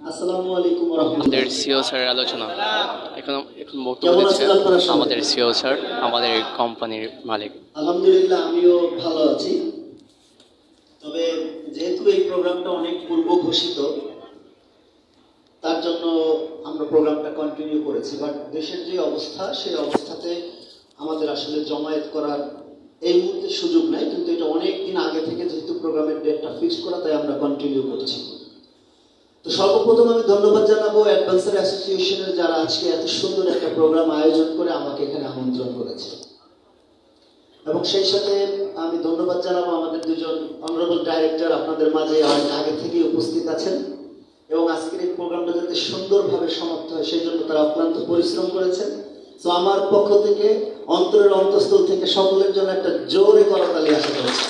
আসসালামু আলাইকুম ওয়া আমাদের রাহমাতুল্লাহ। সিও স্যারের আলোচনা এখন এখন বক্তব্য কেমন দিচ্ছে আছেন আপনারা সবাই? আমাদের সিও স্যার, আমাদের কোম্পানির মালিক। আলহামদুলিল্লাহ আমিও ভালো আছি। তবে যেহেতু এই প্রোগ্রামটা অনেক পূর্ব ঘোষিত, তার জন্য আমরা প্রোগ্রামটা কন্টিনিউ করেছি। বাট দেশের যে অবস্থা, সেই অবস্থাতে আমাদের আসলে জমায়েত করার এই মুহূর্তে সুযোগ নাই, কিন্তু এটা অনেক দিন আগে থেকে যেহেতু প্রোগ্রামের ডেটটা ফিক্স করা, তাই আমরা কন্টিনিউ করছি। তো সর্বপ্রথম আমি ধন্যবাদ জানাবো অ্যাডভান্সার অ্যাসোসিয়েশনের, যারা আজকে এত সুন্দর একটা প্রোগ্রাম আয়োজন করে আমাকে এখানে আমন্ত্রণ করেছে। এবং সেই সাথে আমি ধন্যবাদ জানাবো আমাদের দুজন অনারেবল ডাইরেক্টর, আপনাদের মাঝে অনেক আগে থেকেই উপস্থিত আছেন এবং আজকের এই প্রোগ্রামটা যাতে সুন্দরভাবে সমাপ্ত হয় সেই জন্য তারা অক্লান্ত পরিশ্রম করেছেন। তো আমার পক্ষ থেকে অন্তরের অন্তঃস্থল থেকে সকলের জন্য একটা জোরে করতালি আশা করছি।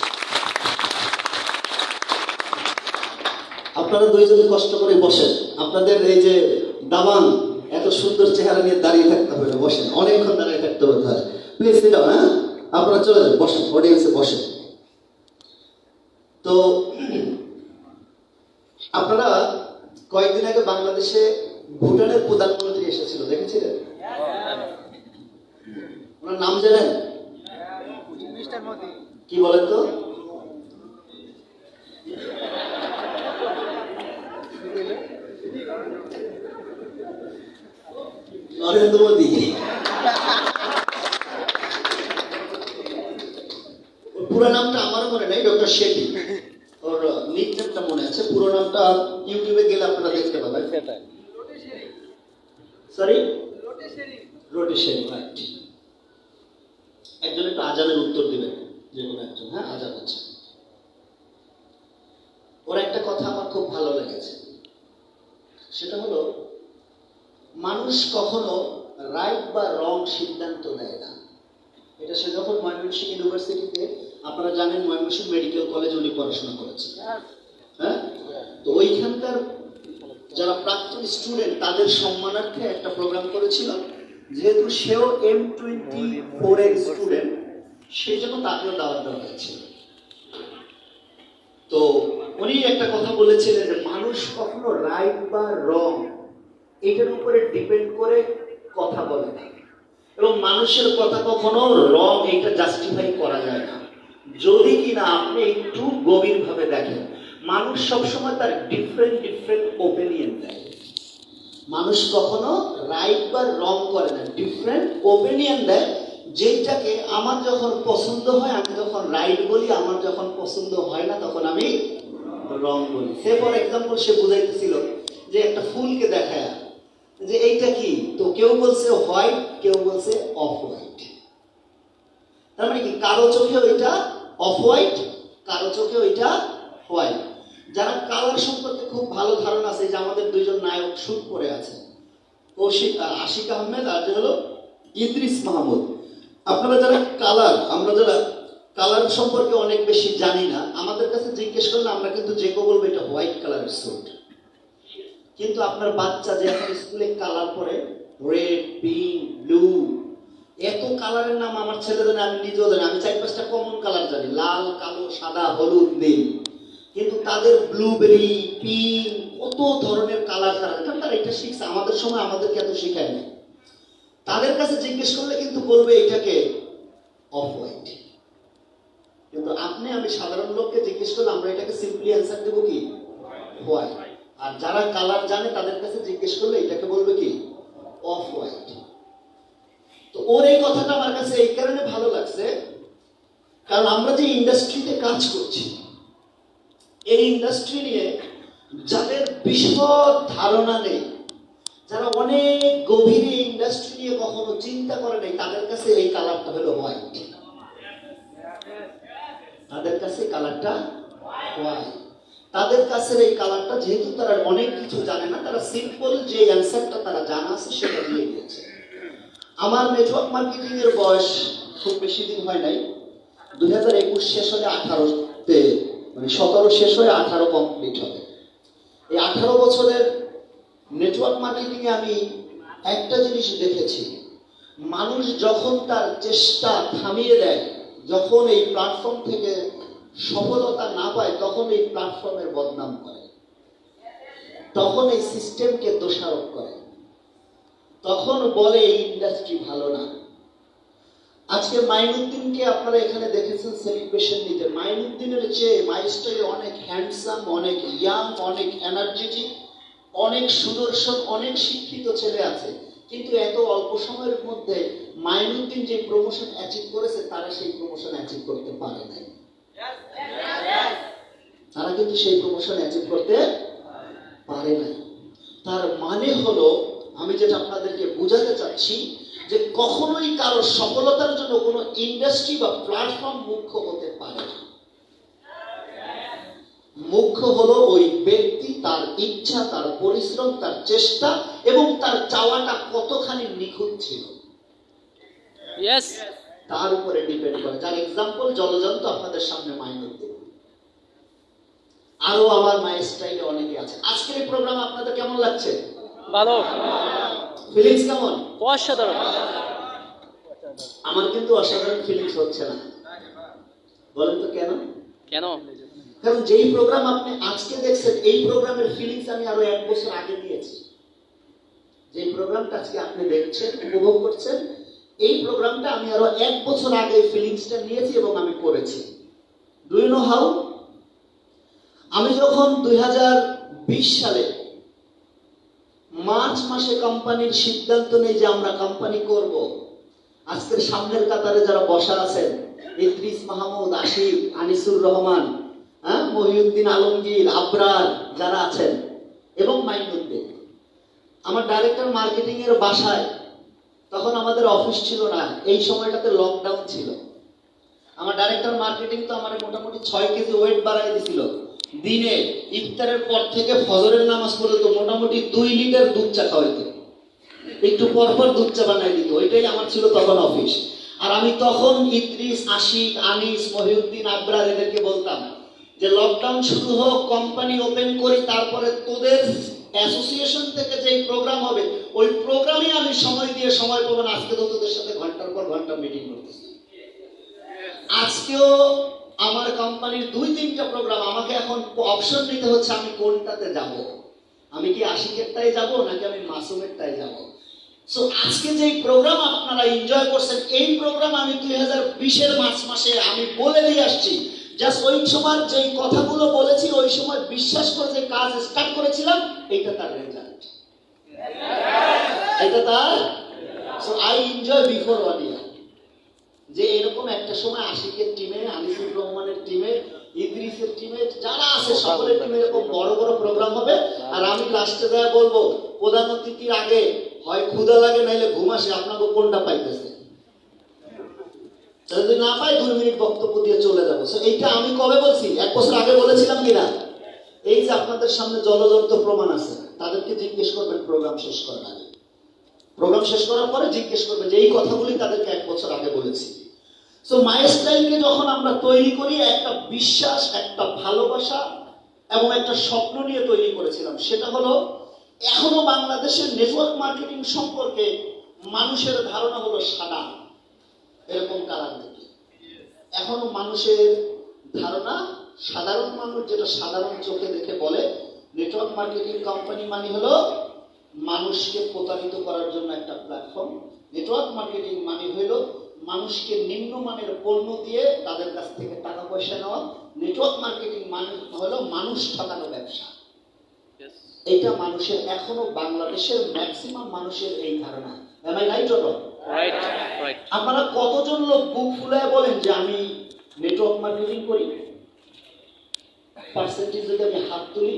আপনারা দুইজন কষ্ট করে বসেন, আপনাদের এই যে দামান এত সুন্দর চেহারা নিয়ে দাঁড়িয়ে থাকতে হবে না, বসেন, অনেকক্ষণ দাঁড়িয়ে থাকতে হবে। Please sit down. হ্যাঁ, আপনারা চলে যান, বসেন, অডিয়েন্সে বসেন। তো আপনারা কয়েকদিন আগে বাংলাদেশে ভুটানের প্রধানমন্ত্রী এসেছিল, দেখেছিলেন? ওনার নাম জানেন? কি বলেন তো? নরেন্দ্র মোদী। পুরো নামটা আমারও মনে নেই, ডক্টর শেঠি ওর নিকনেমটা মনে আছে। পুরো নামটা ইউটিউবে গেলে আপনারা দেখতে পাবেন। Sorry, rotation, right. একজন একটু আজানের উত্তর দিবেন, যে কোনো একজন। হ্যাঁ, আজান আছে। ওর একটা কথা আমার খুব ভালো লেগেছে, সেটা হলো মানুষ কখনো রাইট বা রং সিদ্ধান্ত নেয় না। এটা সে যখন ময়মনসিংহ ইউনিভার্সিটিতে, আপনারা জানেন ময়মনসিংহ মেডিকেল কলেজে উনি পড়াশোনা করেছেন। হ্যাঁ, তো ওইখানকার যারা প্রাক্তন স্টুডেন্ট তাদের সম্মানার্থে একটা প্রোগ্রাম করেছিল। যেহেতু সেও M24 এর স্টুডেন্ট, সেই জন্য তাকেও দাওয়াত দেওয়া হয়েছিল। তো উনি একটা কথা বলেছিলেন যে মানুষ কখনো রাইট বা রং এটার উপরে ডিপেন্ড করে কথা বলে না, এবং মানুষের কথা কখনো রং এটা জাস্টিফাই করা যায় না, যদি কিনা আপনি একটু গভীরভাবে দেখেন। মানুষ সবসময় তার ডিফারেন্ট ওপিনিয়ন দেয়। মানুষ কখনো রাইট বা রং করে না, ডিফারেন্ট ওপিনিয়ন দেয়। যেটাকে আমার যখন পছন্দ হয় আমি তখন রাইট বলি, আমার যখন পছন্দ হয় না তখন আমি রং বলি। সে ফর এক্সাম্পল সে বুঝাইতেছিল যে একটা ফুলকে দেখায় যে এইটা কি, তো কেউ বলছে হোয়াইট, কেউ বলছে অফ হোয়াইট। তার মানে কি, কারো চোখে ওইটা অফ হোয়াইট, কারো চোখে ওইটা হোয়াইট। যারা কালার সম্পর্কে খুব ভালো ধারণা আছে, যে আমাদের দুইজন নায়ক শুট করে আছে, আশিক আহমেদ আর যে হলো ইদ্রিস মাহমুদ। আপনারা যারা কালার, আমরা যারা কালার সম্পর্কে অনেক বেশি জানি না, আমাদের কাছে জিজ্ঞেস করলে আমরা কিন্তু যে কেউ বলবো এটা হোয়াইট কালারের স্যুট। কিন্তু আপনার বাচ্চা যে এখন স্কুলে কালার পরে, রেড, পিঙ্ক, ব্লু, এত কালারের নাম আমার ছেলেদের, আমি নিজেও জানি। আমি 4-5টা কমন কালার জানি, লাল, কালো, সাদা, হলুদ, নীল। কিন্তু তাদের ব্লুবেরি, পিঙ্ক, কত ধরনের কালার তারা এটা শিখছে। আমাদের সময় আমাদেরকে এত শিখায় না। তাদের কাছে জিজ্ঞেস করলে কিন্তু বলবে এটাকে অফ হোয়াইট। কিন্তু আপনি আমি সাধারণ লোককে জিজ্ঞেস করলে আমরা এটাকে সিম্পলি অ্যান্সার দেবো কি, হোয়াইট। আর যারা কালার জানে তাদের কাছে জিজ্ঞেস করলে এটাকে বলবে কি, অফ হোয়াইট। তো ওর এই কথাটা আমার কাছে এই কারণে ভালো লাগছে, কারণ আমরা যে ইন্ডাস্ট্রিতে কাজ করছি, এই ইন্ডাস্ট্রি নিয়ে যাদের বিশদ ধারণা নেই, যারা অনেক গভীরে ইন্ডাস্ট্রি নিয়ে কখনো চিন্তা করে নেই, তাদের কাছে এই কালারটা হলো হোয়াইট। তাদের কাছে কালারটা হোয়াইট। তাদের কাছে এই কালারটা, যেহেতু তারা অনেক কিছু জানে না, তারা সিম্পল যে অ্যান্সারটা তারা জানা আছে সেটা দিয়ে দিয়েছে। আমার নেটওয়ার্ক মার্কেটিং এর বয়স খুব বেশি দিন হয় নাই। 2021 শেষ হলে 18তে, মানে 17 শেষ হয়ে 18 কমপ্লিট হবে। এই 18 বছরের নেটওয়ার্ক মার্কেটিং এ আমি একটা জিনিস দেখেছি, মানুষ যখন তার চেষ্টা থামিয়ে দেয়, যখন এই প্ল্যাটফর্ম থেকে সফলতা না পায়, তখন এই প্ল্যাটফর্মের বদনাম করে। তখন এই সিস্টেমকে দোষারোপ করে, তখন বলে এই ইন্ডাস্ট্রি ভালো না। আজকে মাইনুদ্দিনকে আপনারা এখানে দেখেছেন সেলিব্রেশন নিতে। মাইনুদ্দিনের চেয়ে মাইস্টাইল অনেক হ্যান্ডসাম, অনেক ইয়াং, অনেক এনার্জেটিক, অনেক সুদর্শন, অনেক শিক্ষিত ছেলে আছে, কিন্তু এত অল্প সময়ের মধ্যে মাইনুদ্দিন যে প্রমোশন অ্যাচিভ করেছে তারা সেই প্রমোশন অ্যাচিভ করতে পারে নাই। তারা কিন্তু সেই প্রমোশন অ্যাচিভ করতে পারে নাই। তার মানে হলো, আমি যেটা আপনাদেরকে বোঝাতে চাচ্ছি, যে কখনোই কারো সফলতার জন্য কোনো ইন্ডাস্ট্রি বা প্ল্যাটফর্ম মুখ্য হতে পারে না। মুখ্য হলো ওই ব্যক্তি, তার ইচ্ছা, তার পরিশ্রম, তার চেষ্টা এবং তার চাওয়াটা কতখানি নিখুঁত ছিল, তার উপরে ডিপেন্ড করে। যার এক্সাম্পল জলজন্ত আপনাদের সামনে মাইনুদ্দিন, আরো আমার মায়ের স্টাইলে অনেকে আছে। আজকের এই প্রোগ্রাম আপনাদের কেমন লাগছে? ভালো, ফিলিংস কেমন? অসাধারণ। আমার কিন্তু অসাধারণ ফিলিংস হচ্ছে না। বলেন তো কেন? কেন? কারণ যেই প্রোগ্রাম আপনি আজকে দেখছেন, এই প্রোগ্রামের ফিলিংস আমি আরো 1 বছর আগে নিয়েছি। যে প্রোগ্রামটা আজকে আপনি দেখছেন, উপভোগ করছেন, এই প্রোগ্রামটা আমি আরো 1 বছর আগে এই ফিলিংসটা নিয়েছি এবং আমি করেছি। Do you know how? আমি যখন 2020 সালে মার্চ মাসে কোম্পানির সিদ্ধান্ত নেই যে আমরা কোম্পানি করব, আজকের সামনের কাতারে যারা বসা আছেন, ইদ্রিস মাহমুদ, আশিক, আনিসুর রহমান, মহিউদ্দিন আলমগীর, আবরার যারা আছেন এবং মাইনুদ্দিন, আমার ডাইরেক্টর মার্কেটিং এর বাসায়, তখন আমাদের অফিস ছিল না, এই সময়টাতে লকডাউন ছিল। আমার ডাইরেক্টর মার্কেটিং তো আমার মোটামুটি 6 কেজি ওয়েট বাড়াই দিছিল। দিনে ইফতারের পর থেকে ফজরের নামাজ পর্যন্ত মোটামুটি 2 লিটার দুধ চা খাওয়াইতো, একটু পরপর দুধ চা বানাই দিত। ওইটাই আমার ছিল তখন অফিস। আর আমি তখন ইদ্রিস, আশিক, আনিস, মহিউদ্দিন, আবরার এদেরকে বলতাম যে লকডাউন শুরু হোক, কোম্পানি ওপেন করি, তারপরে তোদের অ্যাসোসিয়েশন থেকে যে প্রোগ্রাম হবে ওই প্রোগ্রামে আমি সময় দিয়ে সময় পাবো না। আজকে তো তোদের সাথে ঘন্টার পর ঘন্টা মিটিং করতেছি। আজকেও আমার কোম্পানির 2-3টা প্রোগ্রাম, আমাকে এখন অপশন নিতে হচ্ছে আমি কোনটাতে যাব। আমি কি আশিকেরটাই যাব নাকি আমি মাসুমেরটাই যাব। সো আজকে যে প্রোগ্রাম আপনারা এনজয় করছেন, এই প্রোগ্রাম আমি 2020 মার্চ মাসে আমি বলে দিয়ে আসছি। জাস্ট ওই সময় যে কথাগুলো বলেছি, ওই সময় বিশ্বাস করে যে কাজ স্টার্ট করেছিলাম, এটা তার রেজাল্ট, এটা তার। সো আই এনজয় বিফোর 1 ইয়ার যে এরকম একটা সময় আশিকের টিমে, আনিসুর রহমানের টিমে, ইদ্রিসের টিমে যারা আছে সকলের টিমে এরকম বড় বড় প্রোগ্রাম হবে। আর আমি লাস্টে যায় বলবো, প্রধান অতিথির আগে হয় ক্ষুধা লাগে নাইলে ঘুম আসে, আপনাকে কোনটা পাইতেছে? যদি না পাই 2 মিনিট বক্তব্য দিয়ে চলে যাবো। এইটা আমি কবে বলছি? 1 বছর আগে বলেছিলাম কিনা? এই যে আপনাদের সামনে জলজন্ত প্রমাণ আছে, তাদেরকে জিজ্ঞেস করবেন প্রোগ্রাম শেষ করার আগে। প্রোগ্রাম শেষ করার পরে জিজ্ঞেস করবেন যে এই কথাগুলি তাদেরকে 1 বছর আগে বলেছি। সো মাইস্টাইলকে যখন আমরা তৈরি করি, একটা বিশ্বাস, একটা ভালোবাসা এবং একটা স্বপ্ন নিয়ে তৈরি করেছিলাম। সেটা হলো, এখনো বাংলাদেশের নেটওয়ার্ক মার্কেটিং সম্পর্কে মানুষের ধারণা হলো সাদা, এরকম কালার দেখে। এখনো মানুষের ধারণা, সাধারণ মানুষ যেটা সাধারণ চোখে দেখে বলে, নেটওয়ার্ক মার্কেটিং কোম্পানি মানে হলো মানুষকে প্রতারিত করার জন্য একটা প্ল্যাটফর্ম। নেটওয়ার্ক মার্কেটিং মানে হলো মানুষকে নিম্নমানের পণ্য দিয়ে তাদের কাছ থেকে টাকা পয়সা নেওয়া। নেটওয়ার্ক মার্কেটিং মানে হলো মানুষ ঠকানো ব্যবসা। এটা মানুষের, এখনো বাংলাদেশের ম্যাক্সিমাম মানুষের এই ধারণা। Am I right or wrong? Right. আপনারা কতজন লোক বুক ফুলায় বলেন যে আমি নেটওয়ার্ক মার্কেটিং করি? পার্সেন্টেজ যদি আমি হাত তুলি,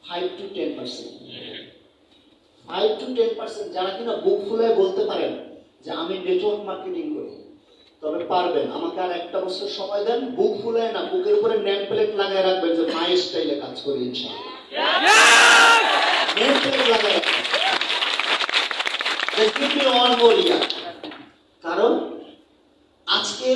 5 to 10%। 5 to 10% যারা কিনা বুক ফুলায় বলতে পারেন যে আমি নেটওয়ার্ক মার্কেটিং করি, তবে পারবেন। আমাকে আর 1টা বছর সময় দেন, বুক ফুলায় না, বুকের উপরে নেম প্লেট লাগায় রাখবেন যে মাই স্টাইলে কাজ করি ইনশাআল্লাহ। নেম প্লেট লাগায় রাখবেন। কারণ আজকে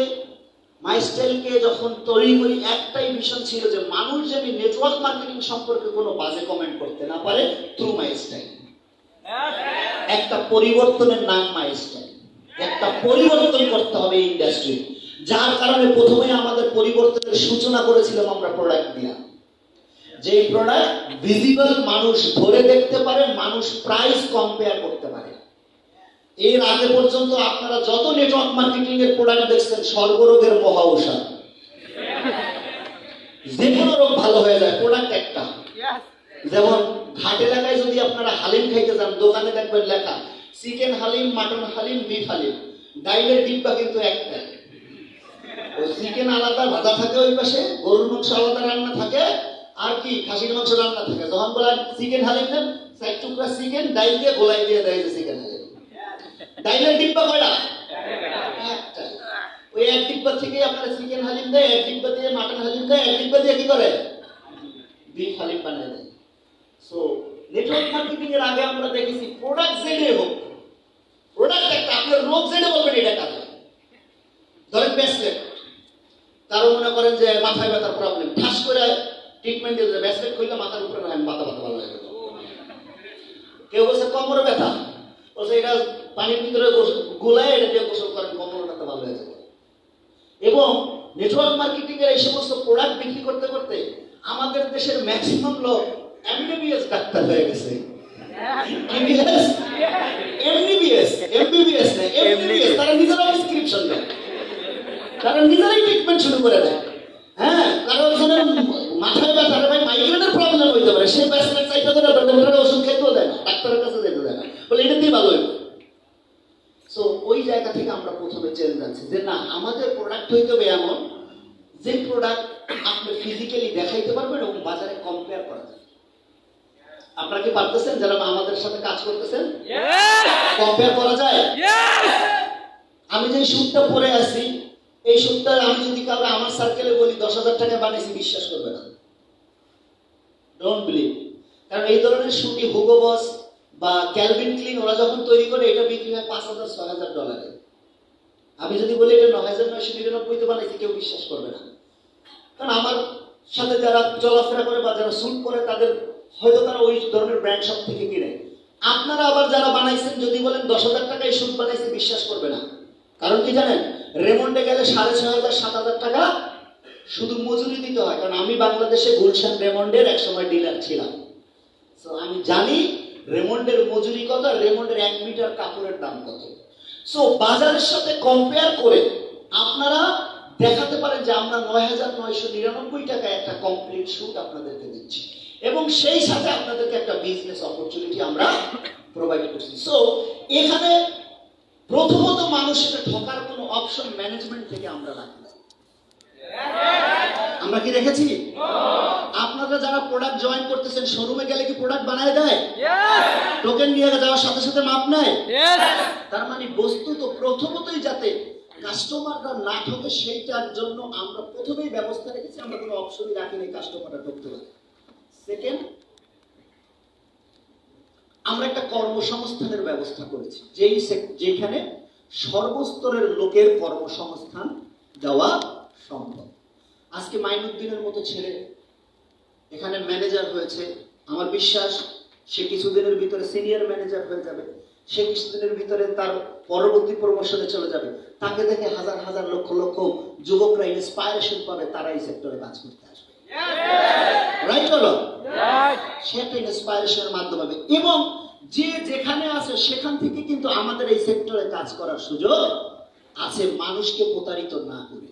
মাইস্টাইলকে যখন তৈরি করি, একটাই মিশন ছিল যে মানুষ যেন নেটওয়ার্ক মার্কেটিং সম্পর্কে কোনো বাজে কমেন্ট করতে না পারে থ্রু মাইস্টাইল। একটা পরিবর্তনের নাম মাইস্টাইল। একটা পরিবর্তন করতে হবে ইন্ডাস্ট্রি, যার কারণে প্রথমে আমাদের পরিবর্তনের সূচনা করেছিলাম আমরা প্রোডাক্ট দিয়া। যে প্রোডাক্ট ভিজিবল, মানুষ ধরে দেখতে পারে, মানুষ প্রাইস কম্পেয়ার করতে পারে। এর আগে পর্যন্ত আপনারা যত নেটওয়ার্ক মার্কেটিং এর প্রোডাক্ট দেখছেন সর্বরোগের মহা ঔষধ, যে কোনো রোগ ভালো হয়ে যায়, প্রোডাক্ট একটা। যেমন ঘাট এলাকায় যদি আপনারা হালিম খাইতে যান, দোকানে দেখবেন লেখা chicken haleem, mutton haleem, beef haleem, ডাইলের ডিব্বা কিন্তু একটা। ওই চিকেন আলাদা ভাজা থাকে ওই পাশে, গরুর মাংস আলাদা রান্না থাকে, আর কি খাসির মাংস রান্না থাকে। যখন বলা চিকেন হালিম দেন, 4 টুকরা চিকেন ডাইল দিয়ে গোলাই দিয়ে দেয় যে চিকেন হালিম। ডাইলের ডিব্বা কয়টা? একটা। ওই এক ডিব্বা থেকে আপনারা চিকেন হালিম দেয়, এক ডিব্বা দিয়ে মাটন হালিম দেয়, এক ডিব্বা দিয়ে কি করে বিফ হালিম বানিয়ে দেয়। সো নেটওয়ার্ক মার্কেটিং এর আগে আমরা দেখেছি প্রোডাক্ট জেনে হোক, প্রোডাক্ট একটা, আপনার রোগ জেনে বলবেন এটা কাজে। ধরেন ব্রেসলেট, কারো মনে করেন যে মাথায় ব্যথার প্রবলেম, ঠাস করে ট্রিটমেন্ট দিয়ে ব্রেসলেট খুললে মাথার উপরে না, মাথা ব্যথা ভালো হয়ে গেল। কেউ বলছে কোমরে ব্যথা, বলছে এটা পানির ভিতরে গোলায় এটা দিয়ে গোসল করেন, কোমরে ব্যথা ভালো হয়ে যাবে। এবং নেটওয়ার্ক মার্কেটিং এর এই সমস্ত প্রোডাক্ট বিক্রি করতে করতে আমাদের দেশের ম্যাক্সিমাম লোক এমবিবিএস ডাক্তার হয়ে গেছে। এমবিবিএস না, এমবিবিএস। তারা নিজেরাও প্রেসক্রিপশন দেয়, তারা নিজেরাই ট্রিটমেন্ট শুরু করে দেয়। হ্যাঁ, কারণ মাথায় ব্যথা, ভাই মাইগ্রেনের প্রবলেম হইতে পারে, সে ব্যাসলেট চাইতে ধরে ডক্টরের ওষুধ খেতেও দেয় না, ডাক্তারের কাছে যেতে দেয় না, বলে এটা দিয়ে ভালো হইব। সো ওই জায়গা থেকে আমরা প্রথমে চেঞ্জ আনছি যে না, আমাদের প্রোডাক্ট হইতে হবে এমন যে প্রোডাক্ট আপনি ফিজিক্যালি দেখাইতে পারবেন এবং বাজারে কম্পেয়ার করা যায়। আপনারা কি পারতেছেন যারা আমাদের সাথে কাজ করতেছেন? কম্পেয়ার করা যায়? আমি যে শুটটা পরে আছি, এই শুটটা আমি যদি কাউকে আমার সার্কেলে বলি 10,000 টাকা বানিয়েছি, বিশ্বাস করবে না, ডোন্ট বিলিভ। কারণ এই ধরনের শুটই হুগো বস বা ক্যালভিন ক্লিন ওরা যখন তৈরি করে এটা বিক্রি হয় $5,000-6,000। আমি যদি বলি এটা 9,999 তে বানাইছি, কেউ বিশ্বাস করবে না। কারণ আমার সাথে যারা চলাফেরা করে বা যারা স্যুট করে তাদের হয়তো তারা ওই ধরনের ব্র্যান্ড শপ থেকে কিনে। আপনারা আবার যারা বানাইছেন যদি বলেন 10,000 টাকায় স্যুট বানাইছে, বিশ্বাস করবে না। কারণ কি জানেন, রেমন্ডে গেলে 6,500-7,000 টাকা শুধু মজুরি দিতে হয়। কারণ আমি বাংলাদেশে গুলশান রেমন্ডের একসময় ডিলার ছিলাম। সো আমি জানি রেমন্ডের মজুরি কত, রেমন্ডের 1 মিটার কাপড়ের দাম কত। সো বাজারের সাথে কম্পেয়ার করে আপনারা দেখাতে পারেন যে আমরা 9,999 টাকায় একটা কমপ্লিট শুট আপনাদেরকে দিচ্ছি এবং সেই সাথে আপনাদেরকে একটা বিজনেস অপরচুনিটি আমরা প্রোভাইড করছি। সো এখানে প্রথমত মানুষের ঠকার কোনো অপশন ম্যানেজমেন্ট থেকে আমরা রাখি না। আমরা কি রেখেছি? আপনারা যারা প্রোডাক্ট জয়েন করতেছেন, শোরুমে গেলে কি প্রোডাক্ট বানায় দেয়? টোকেন নিয়ে যাওয়ার সাথে সাথে মাপ নেয়। তার মানে বস্তুত প্রথমতই যাতে কাস্টমাররা না ঠকে সেইটার জন্য আমরা প্রথমেই ব্যবস্থা রেখেছি, আমরা কোনো অপশনই রাখিনি কাস্টমাররা ঠকতে পারে। সেকেন্ড, আমরা একটা কর্মসংস্থানের ব্যবস্থা করেছি, যেখানে সর্বস্তরের লোকের কর্মসংস্থান দেওয়া সম্ভব। আজকে মাইনুদ্দিনের মতো ছেলে এখানে ম্যানেজার হয়েছে, আমার বিশ্বাস সে কিছুদিনের ভিতরে সিনিয়র ম্যানেজার হয়ে যাবে, সে কিছুদিনের ভিতরে তার পরবর্তী প্রমোশনে চলে যাবে। তাকে দেখে হাজার হাজার লক্ষ লক্ষ যুবকরা ইন্সপায়ারেশন পাবে, তারা এই সেক্টরে কাজ করতে আসবে। রাইট হলো? সে একটা ইন্সপায়ারেশনের মাধ্যম হবে এবং যে যেখানে আছে সেখান থেকে কিন্তু আমাদের এই সেক্টরে কাজ করার সুযোগ আছে, মানুষকে প্রতারিত না করে।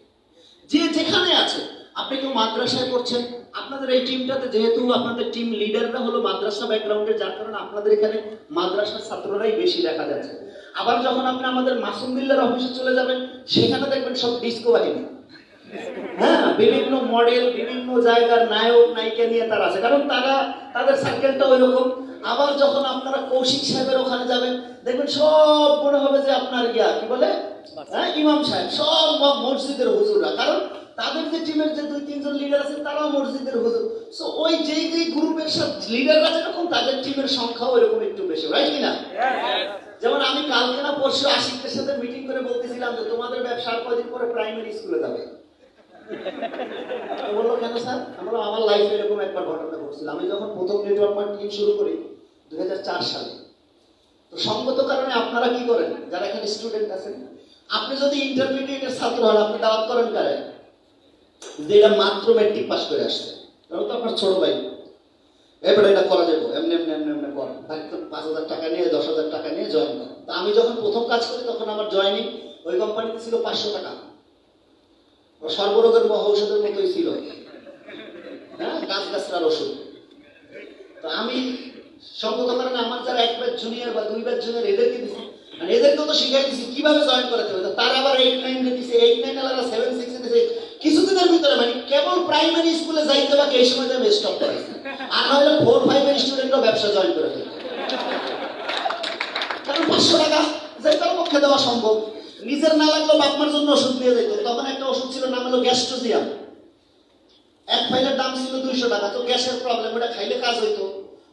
যে যেখানে আছে, আপনি কেউ মাদ্রাসায় করছেন, আপনাদের এই টিমটাতে যেহেতু আপনাদের টিম লিডাররা হলো মাদ্রাসা ব্যাকগ্রাউন্ডের, যার কারণে আপনাদের এখানে মাদ্রাসার ছাত্ররাই বেশি দেখা যাচ্ছে। আবার যখন আপনি আমাদের মাসুম বিল্লার অফিসে চলে যাবেন, সেখানে দেখবেন সব ডিস্কো বাহিনী, হ্যাঁ, বিভিন্ন মডেল, বিভিন্ন জায়গার নায়ক নায়িকা নিয়ে তারা আছে, কারণ তারা তাদের সার্কেলটা ওই রকম। আবার যখন আপনারা কৌশিক সাহেবের ওখানে যাবেন, দেখবেন সব মনে হবে যে আপনার কি বলে, হ্যাঁ, ইমাম সাহেব, সব মসজিদের হুজুররা, কারণ তাদের যে টিমের যে 2-3 জন লিডার আছেন তারাও মসজিদের হুজুর। সো ওই যেই গ্রুপের সব লিডাররা যেরকম, তাদের টিমের সংখ্যাও এরকম একটু বেশি, রাইট কিনা? যেমন আমি কালকে না পরশু আশিকদের সাথে মিটিং করে বলতেছিলাম যে তোমাদের ব্যবসা আর কয়দিন পরে প্রাইমারি স্কুলে যাবে। বললো কেন স্যার? আমরা আমার লাইফে এরকম একবার ঘটনা ঘটছিল। আমি যখন প্রথম নেটওয়ার্ক মার্কেটিং শুরু করি 2004 সালে, তো সঙ্গত কারণে আপনারা কি করেন যারা এখানে স্টুডেন্ট আছেন, আপনি যদি ইন্টারমিডিয়েটের ছাত্র হন, আপনি দাওয়াত করেন কারে? যে এটা মাত্র ম্যাট্রিক পাস করে আসছে, কারণ তো আপনার ছোট ভাই, এবারে এটা করা যাবো, এমনি এমনি এমনি এমনি কর, তাকে 5,000 টাকা নিয়ে 10,000 টাকা নিয়ে জয়েন কর। তা আমি যখন প্রথম কাজ করি তখন আমার জয়েনিং ওই কোম্পানিতে ছিল 500 টাকা। সর্বরোগের ঔষধের মতোই ছিল, হ্যাঁ, গাছগাছরার ওষুধ। তো আমি সঙ্গত কারণে আমার যারা 1 ব্যাচ জুনিয়র বা 2 ব্যাচ জুনিয়র এদেরকে দিছি, মানে এদেরকেও তো শিখাই দিছি কিভাবে জয়েন করাতে হবে। তার আবার 8 9 দিছে, 8 9 আলাদা 7 6 দিছে। কিছুদিনের ভিতরে মানে কেবল প্রাইমারি স্কুলে যাইতে বাকি এই সময় আমি স্টপ করাইছি। আর নইলে 4 5 এর স্টুডেন্টরা ব্যবসা জয়েন করে ফেলতো, কারণ 500 টাকা যে কারো পক্ষে দেওয়া সম্ভব। নিজের না লাগলেও বাপমার জন্য ওষুধ দিয়ে দিত। তখন একটা ওষুধ ছিল, নাম হলো গ্যাস্ট্রোজিয়াম। 1 ফাইলের দাম ছিল 200 টাকা। তো গ্যাসের প্রবলেম, ওটা খাইলে কাজ হইতো।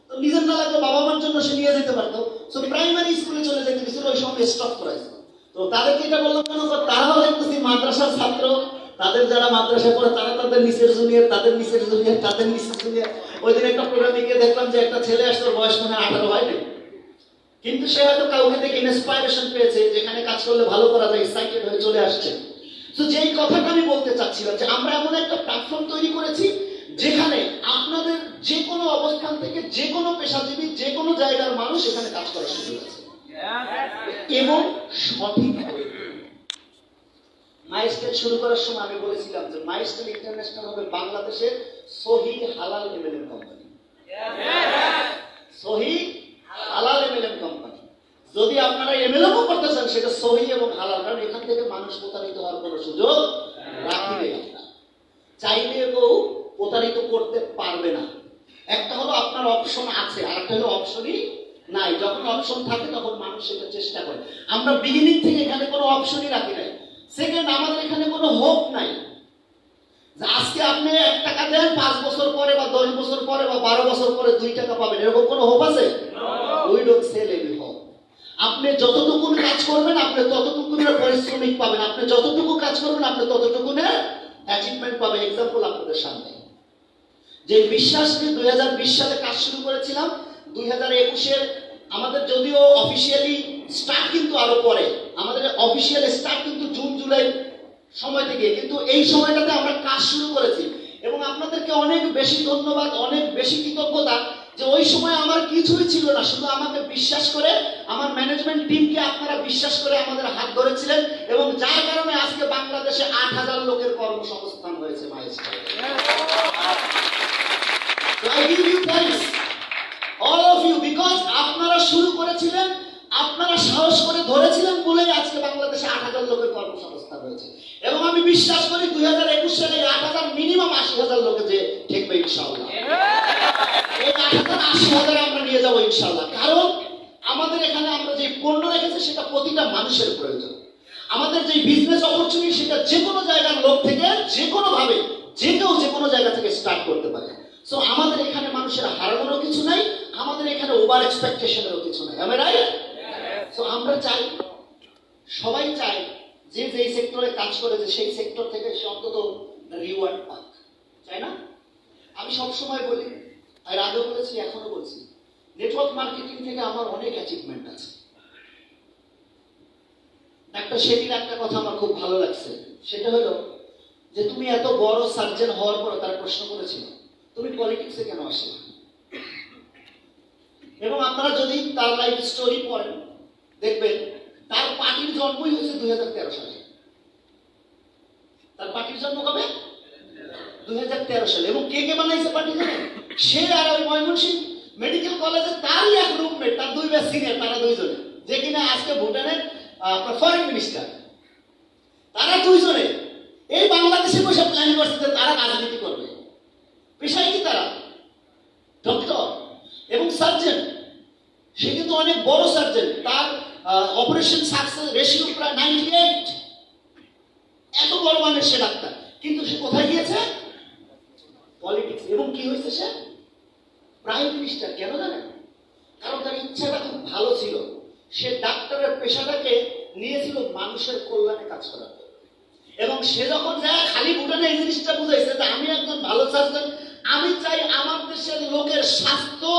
তো নিজের না লাগলেও বাবা মার জন্য সে নিয়ে যেতে পারতো। তো প্রাইমারি স্কুলে চলে যেতে গেছিল, ওই সময় স্টপ করাইছে। তো তাদেরকে এটা বললাম কেন, তারাও দেখতেছি মাদ্রাসার ছাত্র, তাদের যারা মাদ্রাসায় পড়ে তারা তাদের নিচের জুনিয়র, তাদের নিচের জুনিয়র, তাদের নিচের জুনিয়র। ওই দিন একটা প্রোগ্রামে গিয়ে দেখলাম যে একটা ছেলে আসলে বয়স মনে হয় 18 হয়নি, কিন্তু সে হয়তো কাউকে থেকে ইন্সপাইরেশন পেয়েছে, যেখানে কাজ করলে ভালো করা যায়, এক্সাইটেড হয়ে চলে আসছে। তো যেই কথাটা আমি বলতে চাচ্ছিলাম যে আমরা এমন একটা প্ল্যাটফর্ম তৈরি করেছি যেখানে আপনাদের যে কোনো অবস্থান থেকে যে কোনো পেশাজীবী যে কোনো জায়গার মানুষ এখানে কাজ করার সুযোগ আছে, এবং সঠিক মাইস্টেল শুরু করার সময় আমি বলেছিলাম যে মাইস্টেল ইন্টারন্যাশনাল হবে বাংলাদেশের সহি হালাল এমএলএম কোম্পানি। সহি হালাল এমএলএম কোম্পানি। যদি আপনারা এমএলএম করতে চান সেটা সহি এবং হালাল, কারণ এখান থেকে মানুষ প্রতারিত হওয়ার কোনো সুযোগ রাখি নেই। চাইলে কেউ প্রতারিত করতে পারবে না। একটা হলো আপনার অপশন আছে, আর একটা হলো অপশনই নাই। যখন অপশন থাকে তখন মানুষ সেটা চেষ্টা করে। আমরা বিগিনিং থেকে এখানে কোনো অপশনই রাখি নাই। সেকেন্ড, আমাদের এখানে কোনো হোপ নাই যে আজকে আপনি 1 টাকা দেন 5 বছর পরে বা 10 বছর পরে বা 12 বছর পরে 2 টাকা পাবেন, এরকম কোনো হোপ আছে? We don't sell any hope. আপনি যতটুকু কাজ করবেন আপনি ততটুকু পারিশ্রমিক পাবেন, আপনি যতটুকু কাজ করবেন আপনি ততটুকু অ্যাচিভমেন্ট পাবেন। এক্সাম্পল আপনাদের সামনে, যে বিশ্বাস নিয়ে 2020 সালে কাজ শুরু করেছিলাম, 2021-এর আমাদের যদিও অফিসিয়ালি স্টার্ট কিন্তু আরো পরে, আমাদের অফিসিয়াল স্টার্ট কিন্তু জুন জুলাই সময় থেকে, কিন্তু এই সময়টাতে আমরা কাজ শুরু করেছি। এবং আপনাদেরকে অনেক বেশি ধন্যবাদ, অনেক বেশি কৃতজ্ঞতা যে ওই সময় আমার কিছুই ছিল না, শুধু আমাকে বিশ্বাস করে আমার ম্যানেজমেন্ট টিমকে আপনারা বিশ্বাস করে আমাদের হাত ধরেছিলেন, এবং যার কারণে আজকে বাংলাদেশে 8,000 লোকের কর্মসংস্থান হয়েছে মাইলস্টোনে। I give you thanks, all of you, because আপনারা শুরু করেছিলেন, আপনারা সাহস করে ধরেছিলেন বলেই আজকে বাংলাদেশে 8,000 লোকের কর্মসংস্থান হয়েছে। এবং আমি বিশ্বাস করি 2021 সালে 8,000 মিনিমাম 80,000 লোকে যে ঠেকবে ইনশাআল্লাহ। এই 8,000 80,000 আমরা নিয়ে যাবো ইনশাআল্লাহ। কারণ আমাদের এখানে আমরা যে পণ্য রেখেছি সেটা প্রতিটা মানুষের প্রয়োজন। আমাদের যে বিজনেস অপরচুনিটি সেটা যে কোনো জায়গার লোক থেকে যে কোনো ভাবে যে কেউ যে কোনো জায়গা থেকে স্টার্ট করতে পারে। সো আমাদের এখানে মানুষের হারানোরও কিছু নাই, আমাদের এখানে ওভার এক্সপেকটেশনেরও কিছু নাই। আমি রাইট? সো আমরা চাই, সবাই চাই যে যেই সেক্টরে কাজ করে যে সেই সেক্টর থেকে সে অন্তত রিওয়ার্ড পাক, তাই না? আমি সবসময় বলি, আর আগেও বলেছি এখনো বলছি, নেটওয়ার্ক মার্কেটিং থেকে আমার অনেক অ্যাচিভমেন্ট আছে। একটা সেদিন একটা কথা আমার খুব ভালো লাগছে, সেটা হলো যে তুমি এত বড় সার্জন হওয়ার পর তারা প্রশ্ন করেছিল তুমি পলিটিক্সে কেন আসলে। এবং আপনারা যদি তার লাইফ স্টোরি পড়েন দেখবেন তার পার্টির জন্মই হয়েছে 2013 সালে। তার পার্টির জন্ম কবে? 2013 সালে। এবং কে কে বানাইছে পার্টি জানেন? সে আর ওই ময়মনসিংহ মেডিকেল কলেজে তারই এক রুমমেট, তার 2 ব্যাচ সিনিয়র, তারা 2 জনে, যে কিনা আজকে ভুটানের ফরেন মিনিস্টার। তারা 2 জনে এই বাংলাদেশে বসে প্ল্যান করছে যে তারা রাজনীতি করবে। পেশায় কি তারা? ডক্টর এবং সার্জন। সে কিন্তু অনেক বড় সার্জন, তার অপারেশন সাকসেস রেশিও প্রায় 98। এত বড় মানের সে ডাক্তার, কিন্তু সে কোথায় গিয়েছে? পলিটিক্স। এবং কি হয়েছে সে? Prime minister. কেন জানেন? কারণ তার ইচ্ছাটা খুব ভালো ছিল। সে ডাক্তারের পেশাটাকে নিয়েছিল মানুষের কল্যাণে কাজ করার। এবং সে যখন যায় খালি ভুটানে এই জিনিসটা বুঝাইছে যে আমি একজন ভালো সার্জন, আমি চাই আমার দেশের লোকের স্বাস্থ্য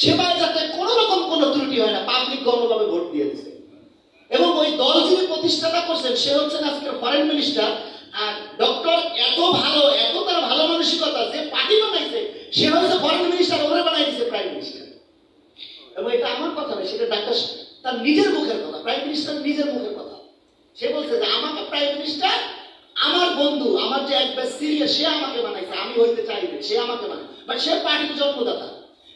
সেবায় যাতে কোনো রকম কোনো ত্রুটি হয় না, পাবলিক গণভাবে ভোট দিয়ে দিচ্ছে। এবং ওই দল যিনি প্রতিষ্ঠাতা করছেন সে হচ্ছেন আজকের ফরেন মিনিস্টার। আর ডক্টর এত ভালো, এত তার ভালো মানসিকতা, যে পার্টি বানাইছে সে হয়েছে ফরেন মিনিস্টার, ওরে বানাই দিচ্ছে প্রাইম মিনিস্টার। এবং এটা আমার কথা নয়, সেটা ডাক্তার তার নিজের মুখের কথা, প্রাইম মিনিস্টার নিজের মুখের কথা। সে বলছে যে আমাকে প্রাইম মিনিস্টার আমার বন্ধু, আমার যে একবার সিরিয়াস, সে আমাকে বানাইছে, আমি হইতে চাই না, সে আমাকে বানায়। বাট সে পার্টির জন্মদাতা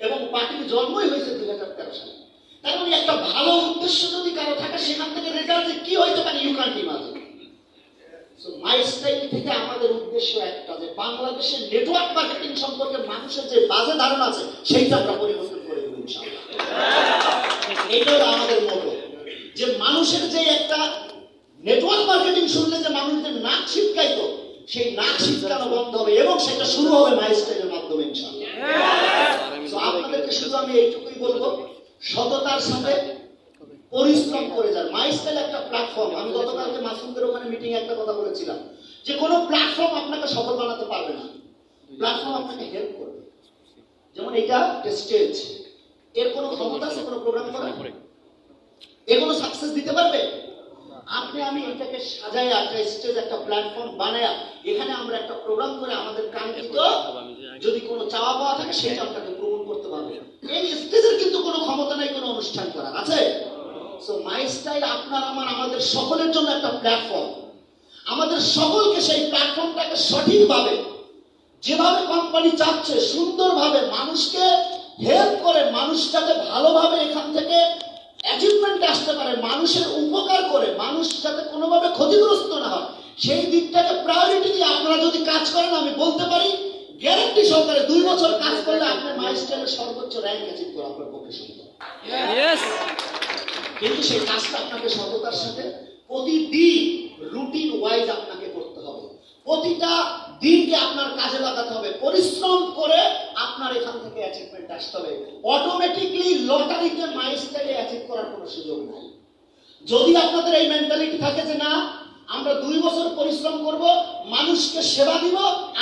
এবং পার্টির জন্মই হয়েছে 2013 সালে। তার মানে একটা ভালো উদ্দেশ্য যদি কারো থাকে, সেখান থেকে রেজাল্ট কি হইতে পারে you can't imagine. So my style থেকে আমাদের উদ্দেশ্য একটা, যে বাংলাদেশের নেটওয়ার্ক মার্কেটিং সম্পর্কে মানুষের যে বাজে ধারণা আছে সেইটা আমরা পরিবর্তন করে দেবো ইনশাআল্লাহ। এটা হলো আমাদের মোটো, যে মানুষের যে একটা নেটওয়ার্ক মার্কেটিং শুনলে যে মানুষদের নাক ছিটকাইতো, সেই নাক ছিটকানো বন্ধ হবে এবং সেটা শুরু হবে মাই স্টাইলের মাধ্যমে ইনশাআল্লাহ। তো আপনাদেরকে শুধু আমি এইটুকুই বলবো, সততার সাথে পরিশ্রম করে যান। মাই স্টাইল একটা প্ল্যাটফর্ম। আমি গতকালকে মাসুমদের ওখানে মিটিং একটা কথা বলেছিলাম, যে কোনো প্ল্যাটফর্ম আপনাকে সফল বানাতে পারবে না, প্ল্যাটফর্ম আপনাকে হেল্প করবে। যেমন এটা স্টেজ, এর কোনো ক্ষমতা আছে কোনো প্রোগ্রাম করার? এর কোনো সাকসেস দিতে পারবে? আপনি আমি এটাকে সাজায় একটা স্টেজ, একটা প্ল্যাটফর্ম বানায় এখানে আমরা একটা প্রোগ্রাম করে আমাদের কাঙ্ক্ষিত যদি কোনো চাওয়া পাওয়া থাকে সেটা আপনাকে প্রমাণ করতে পারবে। এই স্টেজের কিন্তু কোনো ক্ষমতা নাই কোনো অনুষ্ঠান করার, আছে? সো মাই স্টাইল আপনার আমার আমাদের সকলের জন্য একটা প্ল্যাটফর্ম। আমাদের সকলকে সেই প্ল্যাটফর্মটাকে সঠিকভাবে, যেভাবে কোম্পানি চাচ্ছে সুন্দরভাবে মানুষকে হেল্প করে, মানুষটাকে ভালোভাবে এখান থেকে অ্যাচিভমেন্ট আসতে পারে, মানুষের উপকার করে, মানুষ যাতে কোনোভাবে ক্ষতিগ্রস্ত না হয়, সেই দিকটাকে প্রায়োরিটি দিয়ে আপনারা যদি কাজ করেন, আমি বলতে পারি গ্যারান্টি সহকারে 2 বছর কাজ করলে আপনি মাই স্টাইলের সর্বোচ্চ র্যাঙ্ক অ্যাচিভ করা আপনার পক্ষে সম্ভব। কিন্তু সেই কাজটা আপনাকে সততার সাথে প্রতিদিন রুটিন ওয়াইজ আপনাকে করতে হবে, প্রতিটা দিনকে আপনার কাজে লাগাতে হবে, পরিশ্রম করে আপনার এখান থেকে অ্যাচিভমেন্ট আসতে হবে। অটোমেটিকলি লটারিতে মাই স্টাইলে অ্যাচিভ করার কোনো সুযোগ নাই। যদি আপনাদের এই মেন্টালিটি থাকে যে না আমরা 2 বছর পরিশ্রম করব, মানুষকে সেবা দিব,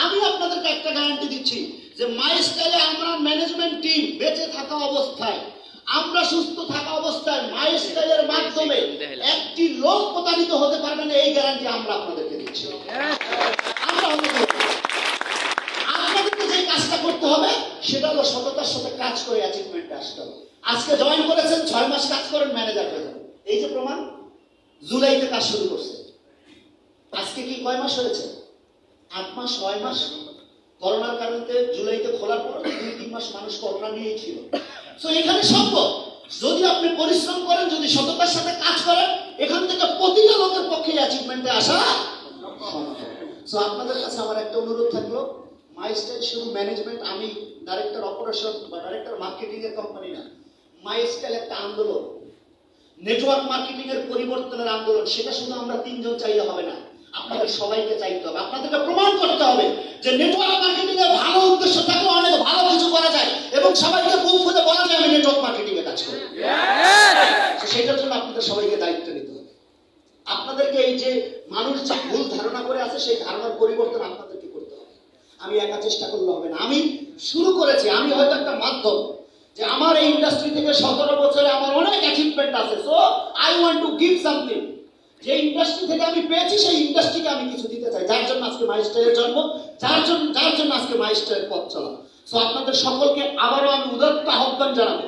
আমি আপনাদেরকে একটা গ্যারান্টি দিচ্ছি যে মাই স্টাইলে আমরা ম্যানেজমেন্ট টিম বেঁচে থাকা অবস্থায়, আমরা সুস্থ থাকা অবস্থায় মাই স্টাইলের মাধ্যমে একটি লোক প্রতারিত হতে পারবে না, এই গ্যারান্টি আমরা আপনাদেরকে দিচ্ছি। আমরা আপনাদেরকে যে কাজটা করতে হবে সেটা হলো সততার সাথে কাজ করে অ্যাচিভমেন্টে আসতে হবে। আজকে জয়েন করেছেন, 6 মাস কাজ করেন, ম্যানেজার হয়ে যাবেন। এই যে প্রমাণ, জুলাইতে কাজ শুরু করছে, আজকে কি কয় মাস হয়েছে? 8 মাস 9 মাস। করোনার কারণে জুলাইতে খোলার পর 2-3 মাস মানুষ করোনা নিয়েই ছিল। সো এখানে সম্ভব, যদি আপনি পরিশ্রম করেন, যদি সততার সাথে কাজ করেন, এখান থেকে প্রতিটা লোকের পক্ষে অ্যাচিভমেন্টে আসা সম্ভব। সো আপনাদের কাছে আমার একটা অনুরোধ থাকলো, মাই স্টাইল শুধু ম্যানেজমেন্ট, আমি ডাইরেক্টর অপারেশন বা ডাইরেক্টর মার্কেটিং এর কোম্পানি না। মাই স্টাইল একটা আন্দোলন, নেটওয়ার্ক মার্কেটিং এর পরিবর্তনের আন্দোলন। সেটা শুধু আমরা 3 জন চাইলে হবে না, আপনাদের সবাইকে চাইতে হবে, আপনাদেরকে প্রমাণ করতে হবে যে নেটওয়ার্ক মার্কেটিং এর ভালো উদ্দেশ্য থাকলে অনেক ভালো কিছু করা যায় এবং সবাইকে মুখ ফুটে বলা যায় আমি নেটওয়ার্ক মার্কেটিং এ কাজ করি। সেটার জন্য আপনাদের সবাইকে দায়িত্ব নিতে হবে। আপনাদেরকে এই যে মানুষ যে ভুল ধারণা করে আছে সেই ধারণার পরিবর্তন আপনাদেরকে করতে হবে। আমি একা চেষ্টা করলে হবে না। আমি শুরু করেছি, আমি হয়তো একটা মাধ্যম, যে আমার এই ইন্ডাস্ট্রি থেকে 17 বছরে আমার অনেক অ্যাচিভমেন্ট আছে। So I want to give something. যে ইন্ডাস্ট্রি থেকে আমি পেয়েছি সেই ইন্ডাস্ট্রিকে আমি কিছু দিতে চাই, যার জন্য আজকে মাই স্টাইলের জন্ম, যার জন্য আজকে মাই স্টাইলের পথ চলা। সো আপনাদের সকলকে আবারও আমি উদাত্ত আহ্বান জানাবো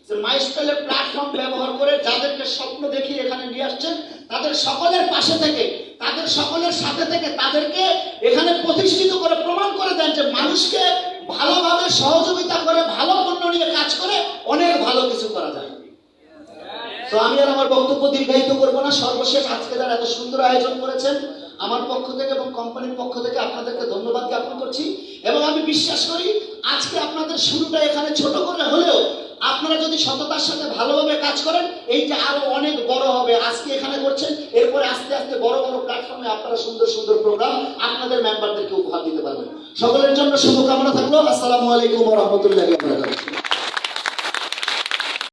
যে মাই স্টাইলের প্ল্যাটফর্ম ব্যবহার করে যাদেরকে স্বপ্ন দেখিয়ে এখানে নিয়ে আসছেন, তাদের সকলের পাশে থেকে, তাদের সকলের সাথে থেকে তাদেরকে এখানে প্রতিষ্ঠিত করে প্রমাণ করে দেন যে মানুষকে ভালোভাবে সহযোগিতা করে, ভালো পণ্য নিয়ে কাজ করে অনেক ভালো কিছু করা যায়। তো আমি আর আমার বক্তব্য দীর্ঘায়িত করবো না। সর্বশেষ আজকে যারা এত সুন্দর আয়োজন করেছেন, আমার পক্ষ থেকে এবং কোম্পানির পক্ষ থেকে আপনাদেরকে ধন্যবাদ জ্ঞাপন করছি। এবং আমি বিশ্বাস করি আজকে আপনাদের শুরুটা এখানে ছোট করে হলেও আপনারা যদি সততার সাথে ভালোভাবে কাজ করেন, এইটা আরো অনেক বড় হবে। আজকে এখানে করছেন, এরপরে আস্তে আস্তে বড় বড় প্ল্যাটফর্মে আপনারা সুন্দর সুন্দর প্রোগ্রাম আপনাদের মেম্বারদেরকে উপহার দিতে পারবেন। সকলের জন্য শুভকামনা থাকলো। আসসালামু আলাইকুম ওয়া রাহমাতুল্লাহি ওয়া বারাকাতুহু।